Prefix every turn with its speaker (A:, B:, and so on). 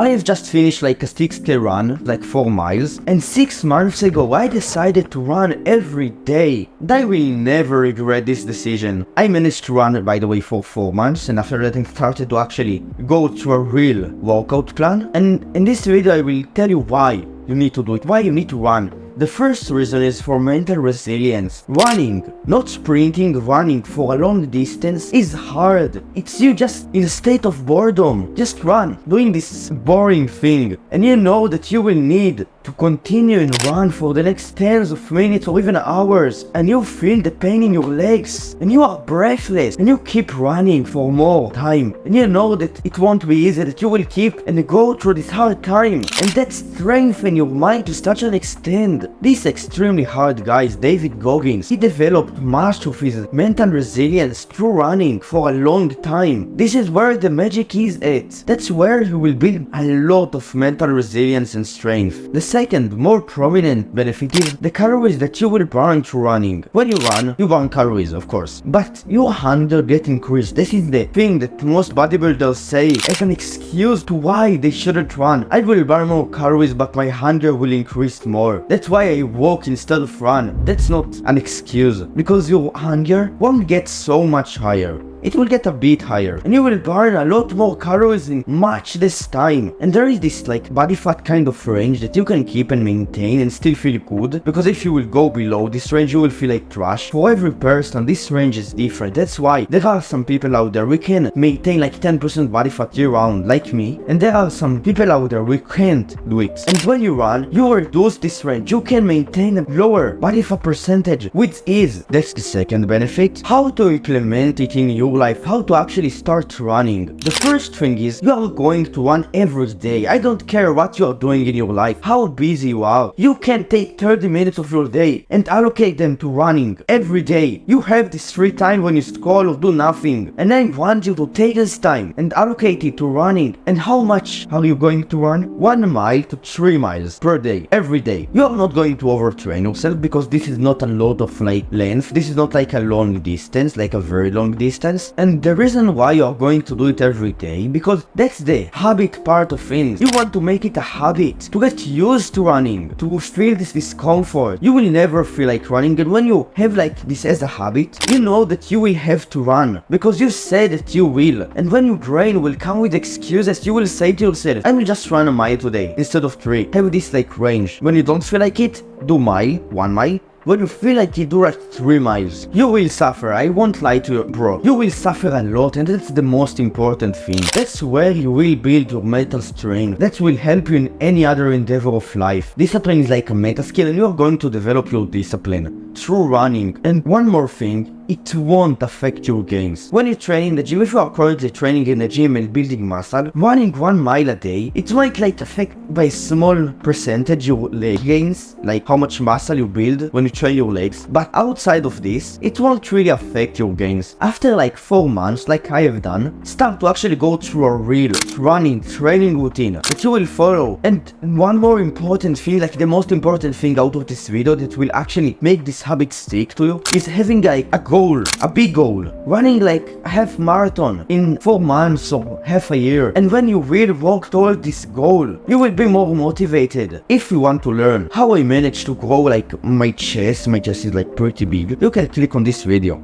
A: I have just finished like a 6K run, like 4 miles, and 6 months ago I decided to run every day. And I will never regret this decision. I managed to run, by the way, for 4 months, and after that I started to actually go through a real workout plan. And in this video I will tell you why you need to do it, why you need to run. The first reason is for mental resilience. Running, not sprinting, running for a long distance is hard. It's you just in a state of boredom. Just run, doing this boring thing. And you know that you will need to continue and run for the next tens of minutes or even hours. And you feel the pain in your legs. And you are breathless. And you keep running for more time. And you know that it won't be easy, that you will keep and go through this hard time. And that strengthens your mind to such an extent. This extremely hard guy is David Goggins. He developed much of his mental resilience through running for a long time. This is where the magic is at. That's where you will build a lot of mental resilience and strength. The second, more prominent benefit is the calories that you will burn through running. When you run, you burn calories, of course, but your hunger gets increased. This is the thing that most bodybuilders say as an excuse to why they shouldn't run. I will burn more calories, but my hunger will increase more. That's why I walk instead of run. That's not an excuse, because your hunger won't get so much higher. It will get a bit higher, and you will burn a lot more calories in much less time. And there is this like body fat kind of range that you can keep and maintain and still feel good, because if you will go below this range you will feel like trash. For every person this range is different. That's why there are some people out there who can maintain like 10% body fat year round like me, and there are some people out there who can't do it. And when you run, you reduce this range. You can maintain a lower body fat percentage with ease. That's the second benefit. How to implement it in your life, how to actually start running. The first thing is you are going to run every day. I don't care what you are doing in your life, how busy you are. You can take 30 minutes of your day and allocate them to running every day. You have this free time when you scroll or do nothing, and I want you to take this time and allocate it to running. And how much are you going to run? 1 mile to 3 miles per day, every day. You are not going to overtrain yourself, because this is not a lot of like length. This is not like a long distance, like a very long distance. And the reason why you are going to do it every day, because that's the habit part of things. You want to make it a habit, to get used to running, to feel this discomfort. You will never feel like running, and when you have like this as a habit, you know that you will have to run, because you said that you will. And when your brain will come with excuses, you will say to yourself, I will just run a mile today instead of 3. Have this like range. When you don't feel like it, do 1 mile. When you feel like you do at 3 miles, you will suffer. I won't lie to you, bro. You will suffer a lot, and that's the most important thing. That's where you will build your mental strength. That will help you in any other endeavor of life. Discipline is like a meta skill, and you are going to develop your discipline through running. And one more thing, it won't affect your gains. When you train in the gym, if you are currently training in the gym and building muscle, running 1 mile a day, it might like affect by a small percentage your leg gains, like how much muscle you build when you train your legs. But outside of this, it won't really affect your gains. After like 4 months, like I have done, start to actually go through a real running training routine that you will follow. And one more important thing, like the most important thing out of this video that will actually make this habit stick to you, is having like a goal, a big goal. Running like a half marathon in 4 months or half a year. And when you really work toward this goal, you will be more motivated. If you want to learn how I managed to grow like my chest is like pretty big, you can click on this video.